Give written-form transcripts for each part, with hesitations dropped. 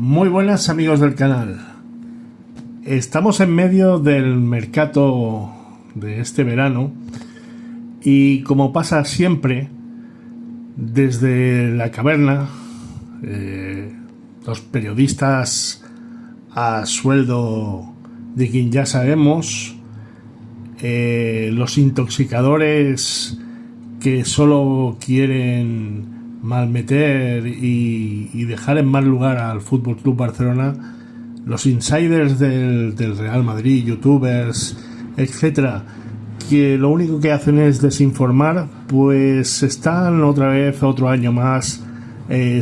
Muy buenas amigos del canal. Estamos en medio del mercado de este verano y como pasa siempre, desde la caverna, los periodistas a sueldo de quien ya sabemos, los intoxicadores que solo quieren malmeter y dejar en mal lugar al Fútbol Club Barcelona, los insiders del Real Madrid, youtubers, etcétera, que lo único que hacen es desinformar, pues están otra vez, otro año más,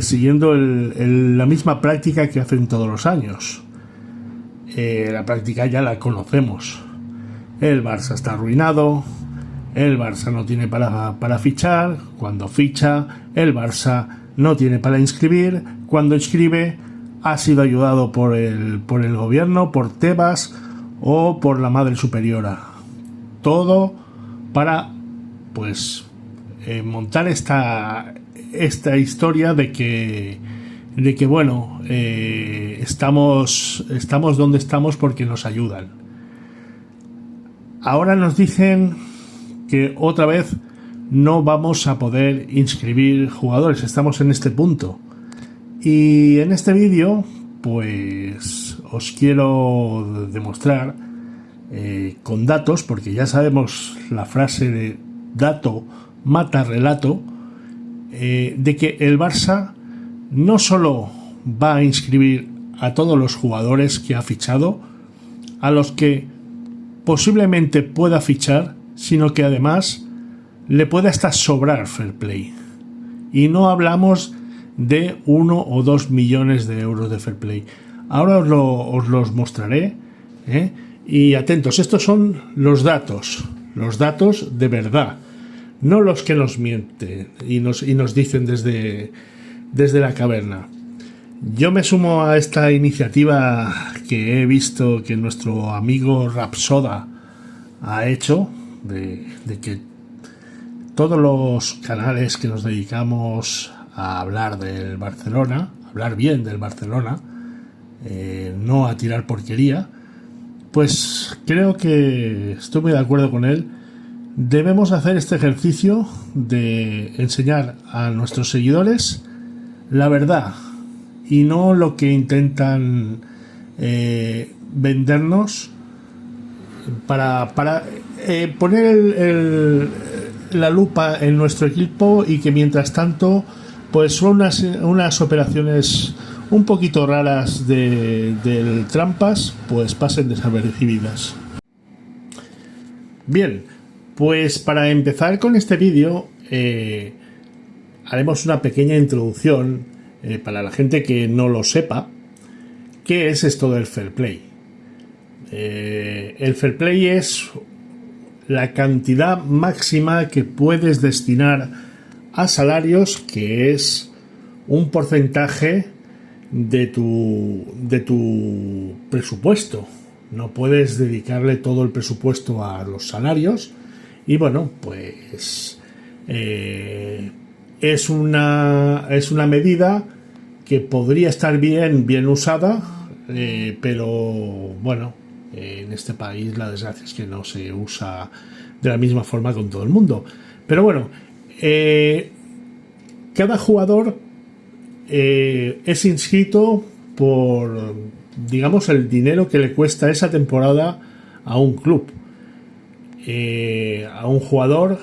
siguiendo la misma práctica que hacen todos los años. La práctica ya la conocemos. El Barça está arruinado, el Barça no tiene para fichar, cuando ficha, el Barça no tiene para inscribir, cuando inscribe ha sido ayudado por el gobierno, por Tebas o por la Madre Superiora. Todo para montar esta historia de que bueno, estamos donde estamos porque nos ayudan. Ahora nos dicen que otra vez no vamos a poder inscribir jugadores, estamos en este punto. Y en este vídeo pues os quiero demostrar con datos, porque ya sabemos la frase de dato mata relato, de que el Barça no solo va a inscribir a todos los jugadores que ha fichado, a los que posiblemente pueda fichar, sino que además le puede hasta sobrar fair play. Y no hablamos de 1 o 2 millones de euros de fair play. Ahora os los mostraré, y atentos, estos son los datos de verdad, no los que nos mienten y nos dicen desde la caverna. Yo me sumo a esta iniciativa que he visto que nuestro amigo Rapsoda ha hecho, de que todos los canales que nos dedicamos a hablar del Barcelona, hablar bien del Barcelona, no a tirar porquería, pues creo que estoy muy de acuerdo con él. Debemos hacer este ejercicio de enseñar a nuestros seguidores la verdad y no lo que intentan vendernos para poner la lupa en nuestro equipo, y que mientras tanto pues son unas operaciones un poquito raras del trampas pues pasen desapercibidas. Bien, pues para empezar con este vídeo haremos una pequeña introducción para la gente que no lo sepa. ¿Qué es esto del fair play? El fair play es la cantidad máxima que puedes destinar a salarios, que es un porcentaje de tu presupuesto. No puedes dedicarle todo el presupuesto a los salarios, y bueno, pues es una medida que podría estar bien usada, pero bueno, en este país la desgracia es que no se usa de la misma forma con todo el mundo. Pero bueno, cada jugador es inscrito por, digamos, el dinero que le cuesta esa temporada a un club. A un jugador,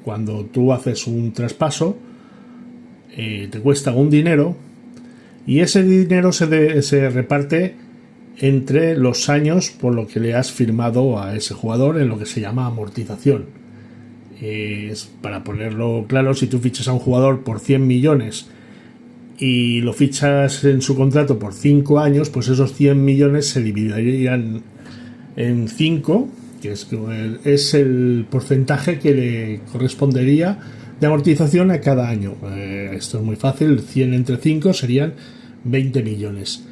cuando tú haces un traspaso, te cuesta un dinero, y ese dinero se reparte entre los años por lo que le has firmado a ese jugador, en lo que se llama amortización. Para ponerlo claro, si tú fichas a un jugador por 100 millones y lo fichas en su contrato por 5 años, pues esos 100 millones se dividirían en 5, que es el porcentaje que le correspondería de amortización a cada año. Esto es muy fácil, 100 entre 5 serían 20 millones.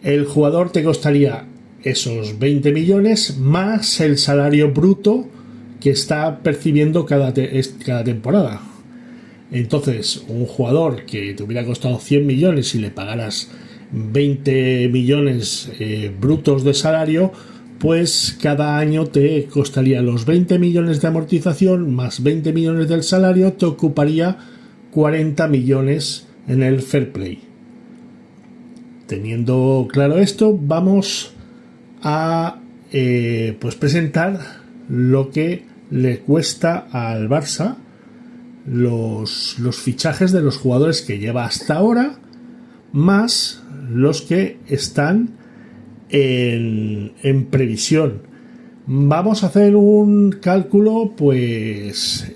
El jugador te costaría esos 20 millones más el salario bruto que está percibiendo cada temporada. Entonces, un jugador que te hubiera costado 100 millones y le pagaras 20 millones brutos de salario, pues cada año te costaría los 20 millones de amortización más 20 millones del salario, te ocuparía 40 millones en el fair play. Teniendo claro esto, vamos a pues presentar lo que le cuesta al Barça los fichajes de los jugadores que lleva hasta ahora, más los que están en previsión. Vamos a hacer un cálculo pues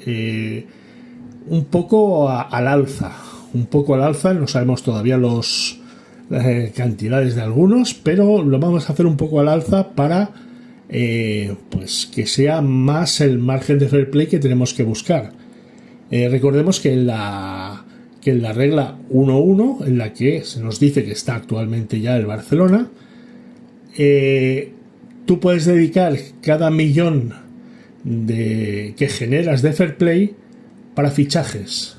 un poco al alza, no sabemos todavía las cantidades de algunos, pero lo vamos a hacer un poco al alza para pues que sea más el margen de fair play que tenemos que buscar. Recordemos que en la regla 1.1, en la que se nos dice que está actualmente ya el Barcelona, tú puedes dedicar cada millón que generas de fair play para fichajes.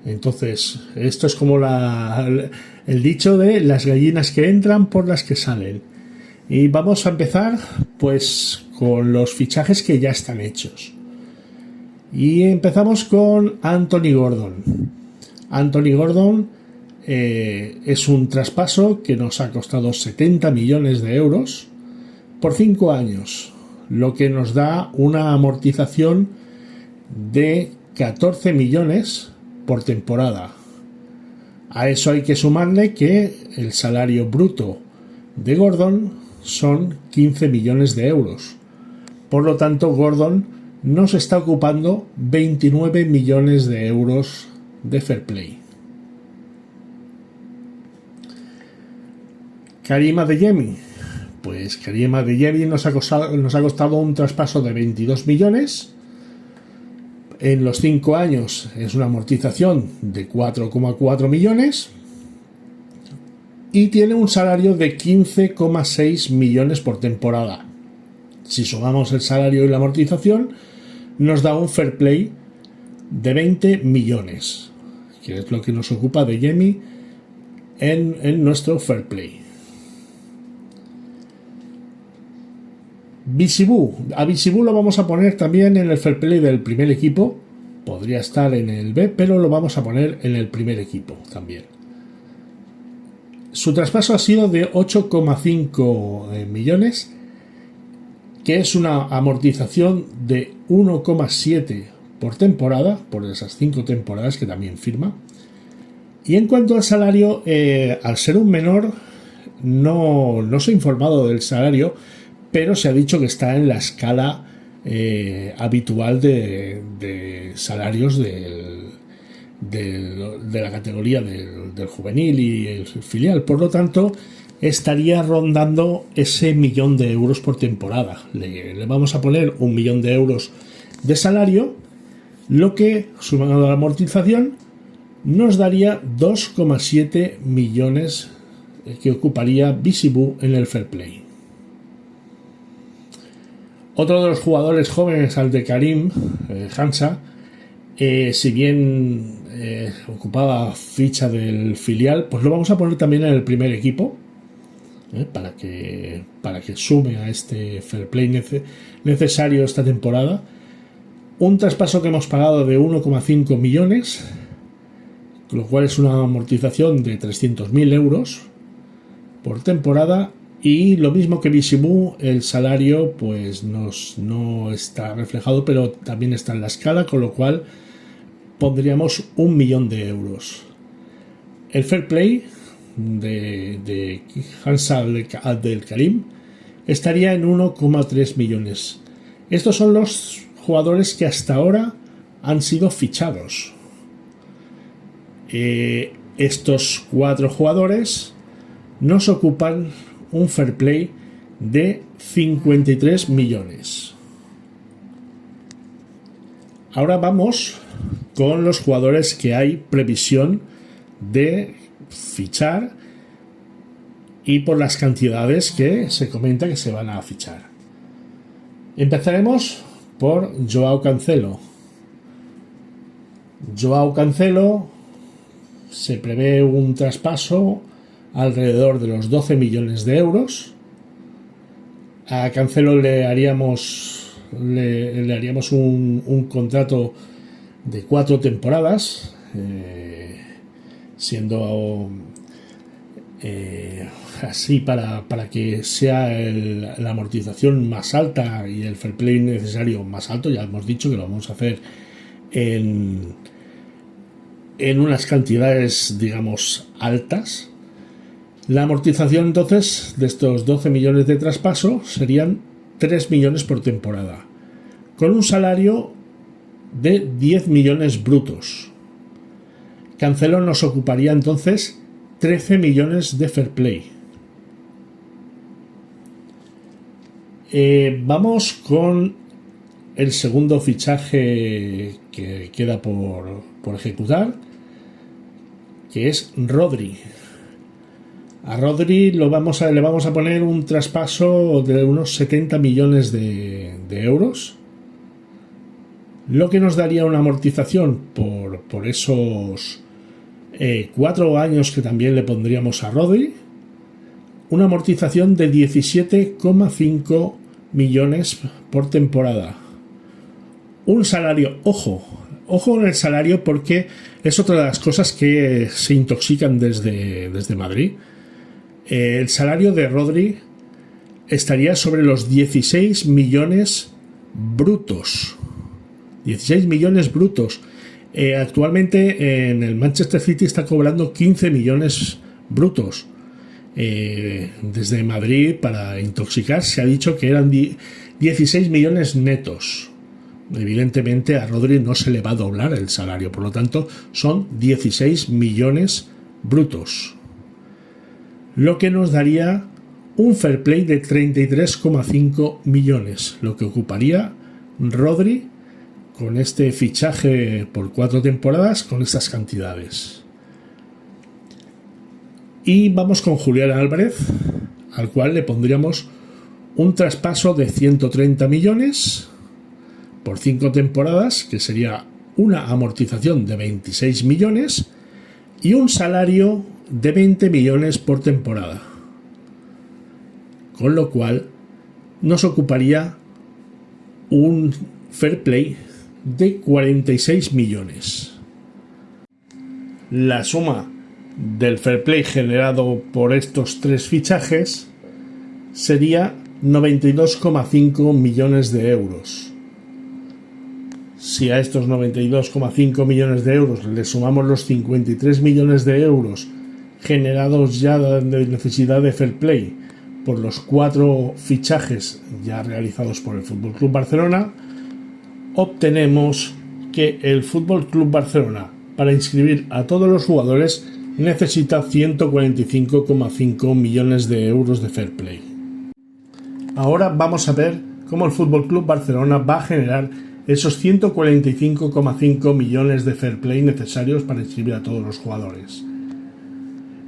Entonces, esto es como el dicho de las gallinas que entran por las que salen. Y vamos a empezar pues con los fichajes que ya están hechos. Y empezamos con Anthony Gordon. Anthony Gordon es un traspaso que nos ha costado 70 millones de euros por 5 años, lo que nos da una amortización de 14 millones por temporada. A eso hay que sumarle que el salario bruto de Gordon son 15 millones de euros. Por lo tanto, Gordon nos está ocupando 29 millones de euros de fair play. Karim Adeyemi. Pues Karim Adeyemi nos ha costado un traspaso de 22 millones. En los 5 años es una amortización de 4,4 millones. Y tiene un salario de 15,6 millones por temporada. Si sumamos el salario y la amortización, nos da un fair play de 20 millones, que es lo que nos ocupa Adeyemi en nuestro fair play. Bizibu. A Bizibu lo vamos a poner también en el fair play del primer equipo. Podría estar en el B, pero lo vamos a poner en el primer equipo también. Su traspaso ha sido de 8,5 millones, que es una amortización de 1,7 por temporada, por esas 5 temporadas que también firma. Y en cuanto al salario, al ser un menor, no se ha informado del salario, pero se ha dicho que está en la escala habitual de salarios de la categoría del juvenil y el filial. Por lo tanto, estaría rondando ese 1.000.000 de euros por temporada. Le vamos a poner 1.000.000 de euros de salario, lo que, sumado a la amortización, nos daría 2,7 millones que ocuparía Bizibu en el fair play. Otro de los jugadores jóvenes, al de Karim Hansa, si bien ocupaba ficha del filial, pues lo vamos a poner también en el primer equipo, para que sume a este fair play necesario esta temporada. Un traspaso que hemos pagado de 1,5 millones, lo cual es una amortización de 300.000 euros por temporada. Y lo mismo que Bizibu, el salario pues no está reflejado, pero también está en la escala, con lo cual pondríamos 1.000.000 de euros. El fair play de Hansa del Karim estaría en 1,3 millones. Estos son los jugadores que hasta ahora han sido fichados. Estos 4 jugadores nos ocupan un fair play de 53 millones. Ahora vamos con los jugadores que hay previsión de fichar y por las cantidades que se comenta que se van a fichar. Empezaremos por Joao Cancelo. Joao Cancelo se prevé un traspaso alrededor de los 12 millones de euros. A Cancelo le haríamos un contrato de 4 temporadas, siendo así para que sea la amortización más alta y el fair play necesario más alto. Ya hemos dicho que lo vamos a hacer en unas cantidades, digamos, altas. La amortización entonces de estos 12 millones de traspaso serían 3 millones por temporada, con un salario de 10 millones brutos. Cancelo nos ocuparía entonces 13 millones de fair play. Vamos con el segundo fichaje que queda por ejecutar, que es Rodri. A Rodri le vamos a poner un traspaso de unos 70 millones de euros, lo que nos daría una amortización por esos 4 años que también le pondríamos a Rodri, una amortización de 17,5 millones por temporada. Un salario, ojo con el salario, porque es otra de las cosas que se intoxican desde Madrid. El salario de Rodri estaría sobre los 16 millones brutos. 16 millones brutos. Actualmente en el Manchester City está cobrando 15 millones brutos. Desde Madrid, para intoxicar, se ha dicho que eran 16 millones netos. Evidentemente a Rodri no se le va a doblar el salario, por lo tanto son 16 millones brutos, lo que nos daría un fair play de 33,5 millones, lo que ocuparía Rodri con este fichaje por 4 temporadas con estas cantidades. Y vamos con Julián Álvarez, al cual le pondríamos un traspaso de 130 millones por 5 temporadas, que sería una amortización de 26 millones y un salario de 20 millones por temporada, con lo cual nos ocuparía un fair play de 46 millones. La suma del fair play generado por estos 3 fichajes sería 92,5 millones de euros. Si a estos 92,5 millones de euros le sumamos los 53 millones de euros generados ya de necesidad de fair play por los 4 fichajes ya realizados por el FC Barcelona, obtenemos que el FC Barcelona, para inscribir a todos los jugadores, necesita 145,5 millones de euros de fair play. Ahora vamos a ver cómo el FC Barcelona va a generar esos 145,5 millones de fair play necesarios para inscribir a todos los jugadores.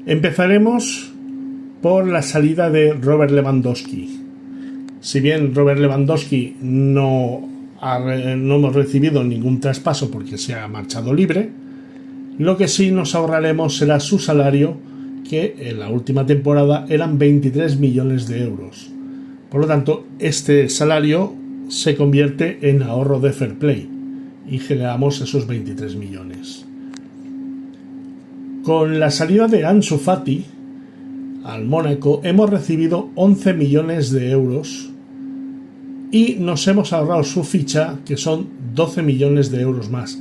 Empezaremos por la salida de Robert Lewandowski. Si bien Robert Lewandowski no hemos recibido ningún traspaso porque se ha marchado libre, lo que sí nos ahorraremos será su salario, que en la última temporada eran 23 millones de euros. Por lo tanto, este salario se convierte en ahorro de fair play y generamos esos 23 millones. Con la salida de Ansu Fati al Mónaco hemos recibido 11 millones de euros y nos hemos ahorrado su ficha, que son 12 millones de euros más,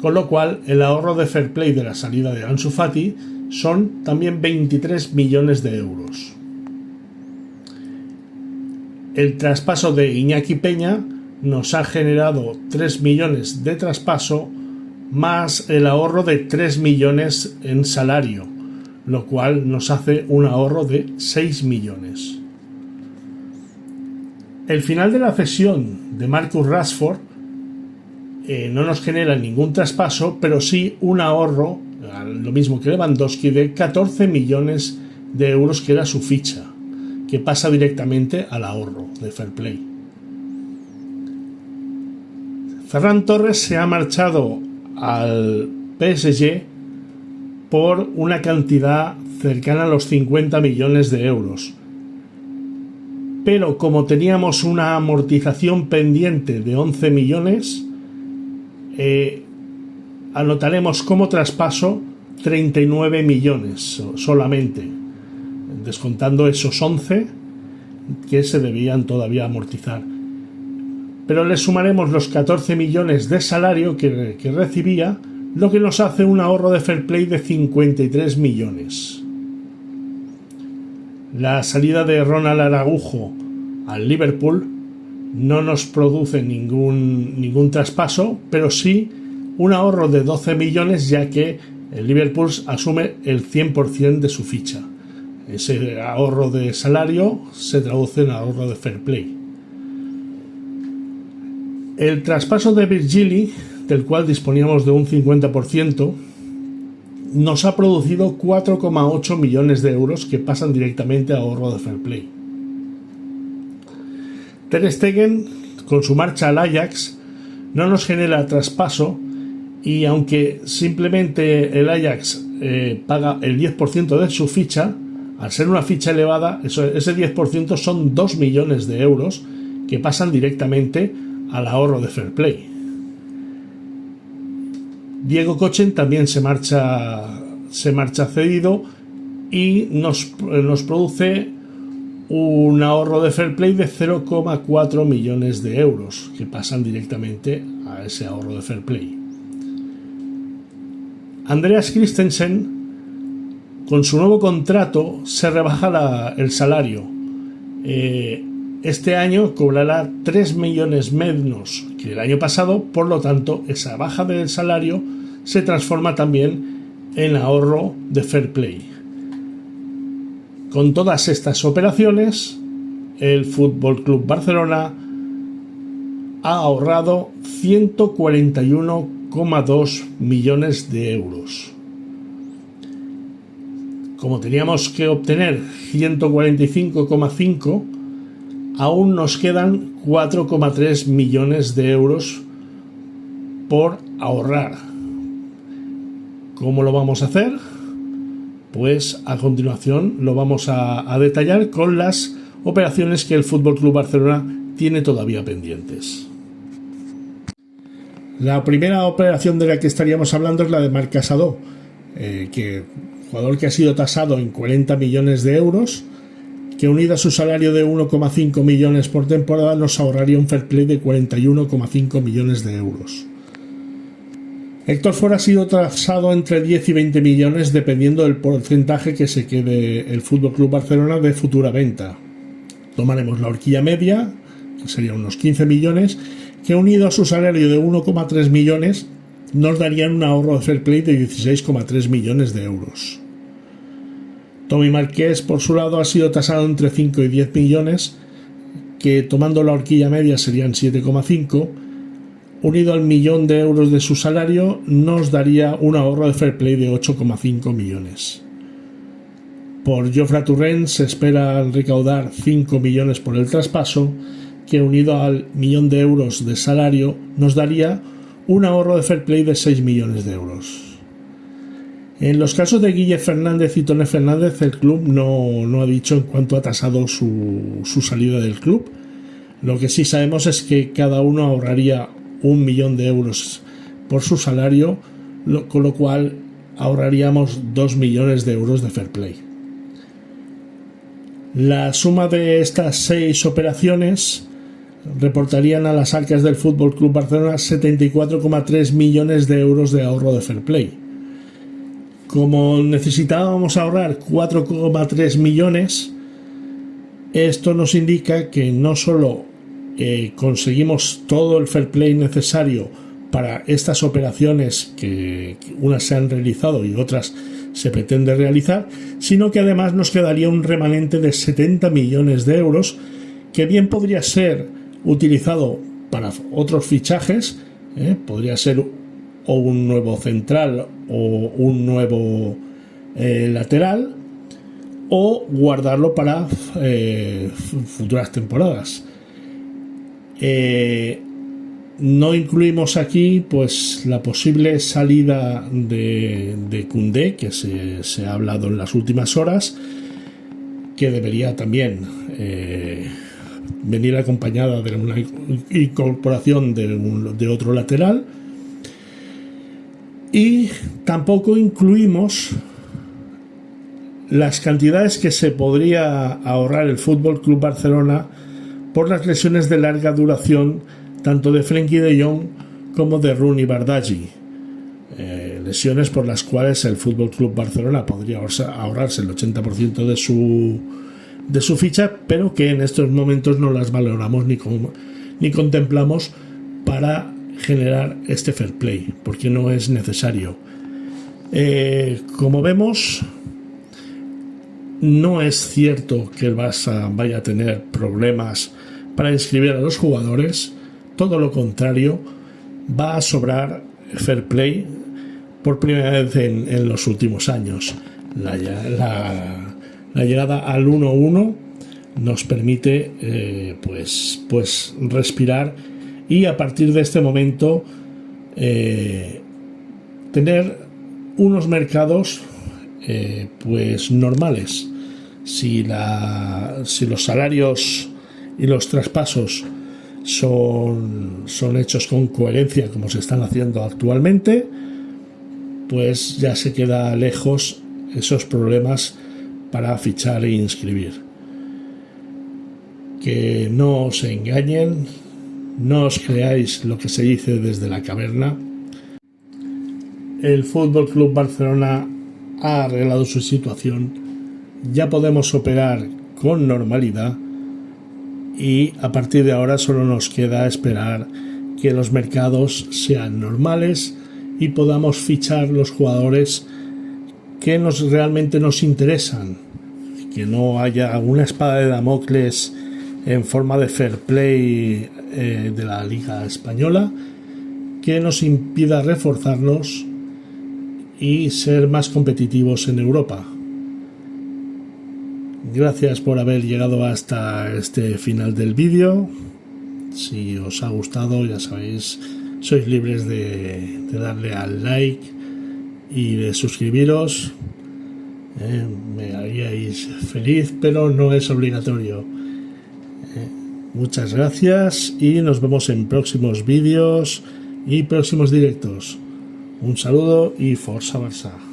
con lo cual el ahorro de fair play de la salida de Ansu Fati son también 23 millones de euros. El traspaso de Iñaki Peña nos ha generado 3 millones de traspaso más el ahorro de 3 millones en salario, lo cual nos hace un ahorro de 6 millones. El final de la cesión de Marcus Rashford no nos genera ningún traspaso, pero sí un ahorro, lo mismo que Lewandowski, de 14 millones de euros, que era su ficha, que pasa directamente al ahorro de fair play. Ferran Torres se ha marchado al PSG por una cantidad cercana a los 50 millones de euros. Pero como teníamos una amortización pendiente de 11 millones, anotaremos como traspaso 39 millones solamente, descontando esos 11 que se debían todavía amortizar. Pero le sumaremos los 14 millones de salario que recibía, lo que nos hace un ahorro de fair play de 53 millones. La salida de Ronald Araujo al Liverpool no nos produce ningún traspaso, pero sí un ahorro de 12 millones, ya que el Liverpool asume el 100% de su ficha. Ese ahorro de salario se traduce en ahorro de fair play. El traspaso de Virgili, del cual disponíamos de un 50%, nos ha producido 4,8 millones de euros que pasan directamente a ahorro de fair play. Ter Stegen, con su marcha al Ajax, no nos genera traspaso, y aunque simplemente el Ajax paga el 10% de su ficha, al ser una ficha elevada, ese 10% son 2 millones de euros que pasan directamente al ahorro de fair play. Diego Kochen también se marcha cedido y nos produce un ahorro de fair play de 0,4 millones de euros que pasan directamente a ese ahorro de fair play. Andreas Christensen, con su nuevo contrato, se rebaja el salario. Este año cobrará 3 millones menos que el año pasado, por lo tanto, esa baja del salario se transforma también en ahorro de fair play. Con todas estas operaciones, el Fútbol Club Barcelona ha ahorrado 141,2 millones de euros. Como teníamos que obtener 145,5, aún nos quedan 4,3 millones de euros por ahorrar. ¿Cómo lo vamos a hacer? Pues a continuación lo vamos a detallar con las operaciones que el Fútbol Club Barcelona tiene todavía pendientes. La primera operación de la que estaríamos hablando es la de Marc Casado, jugador que ha sido tasado en 40 millones de euros, que unido a su salario de 1,5 millones por temporada nos ahorraría un fair play de 41,5 millones de euros. Héctor Ford ha sido tasado entre 10 y 20 millones dependiendo del porcentaje que se quede el FC Barcelona de futura venta. Tomaremos la horquilla media, que sería unos 15 millones, que unido a su salario de 1,3 millones nos darían un ahorro de fair play de 16,3 millones de euros. Tommy Marqués, por su lado, ha sido tasado entre 5 y 10 millones, que tomando la horquilla media serían 7,5, unido al millón de euros de su salario, nos daría un ahorro de fair play de 8,5 millones. Por Jofre Turrent se espera recaudar 5 millones por el traspaso, que unido al millón de euros de salario nos daría un ahorro de fair play de 6 millones de euros. En los casos de Guille Fernández y Tone Fernández, el club no ha dicho en cuánto ha tasado su salida del club. Lo que sí sabemos es que cada uno ahorraría 1 millón de euros por su salario, con lo cual ahorraríamos 2 millones de euros de fair play. La suma de estas 6 operaciones reportarían a las arcas del Fútbol Club Barcelona 74,3 millones de euros de ahorro de fair play. Como necesitábamos ahorrar 4,3 millones, esto nos indica que no solo conseguimos todo el fair play necesario para estas operaciones, que unas se han realizado y otras se pretende realizar, sino que además nos quedaría un remanente de 70 millones de euros que bien podría ser utilizado para otros fichajes, podría ser o un nuevo central o un nuevo lateral, o guardarlo para No incluimos aquí pues la posible salida de Koundé, que se ha hablado en las últimas horas, que debería también venir acompañada de una incorporación de otro lateral. Y tampoco incluimos las cantidades que se podría ahorrar el Fútbol Club Barcelona por las lesiones de larga duración tanto de Frenkie de Jong como de Rooney Bardghji, lesiones por las cuales el Fútbol Club Barcelona podría ahorrarse el 80% de su ficha, pero que en estos momentos no las valoramos ni contemplamos para generar este fair play, porque no es necesario. Como vemos, no es cierto que el Barça vaya a tener problemas para inscribir a los jugadores, todo lo contrario, va a sobrar fair play por primera vez en los últimos años. La llegada al 1-1 nos permite pues respirar y a partir de este momento tener unos mercados pues normales. Si los salarios y los traspasos son hechos con coherencia como se están haciendo actualmente, pues ya se queda lejos esos problemas para fichar e inscribir. Que no os engañen, no os creáis lo que se dice desde la caverna. El Fútbol Club Barcelona ha arreglado su situación, ya podemos operar con normalidad y a partir de ahora solo nos queda esperar que los mercados sean normales y podamos fichar los jugadores que realmente nos interesan, que no haya una espada de Damocles en forma de fair play de la Liga Española que nos impida reforzarnos y ser más competitivos en Europa. Gracias por haber llegado hasta este final del vídeo. Si os ha gustado, ya sabéis, sois libres de darle al like y de suscribiros. Me haríais feliz, pero no es obligatorio. Muchas gracias y nos vemos en próximos vídeos y próximos directos. Un saludo y Forza Barça.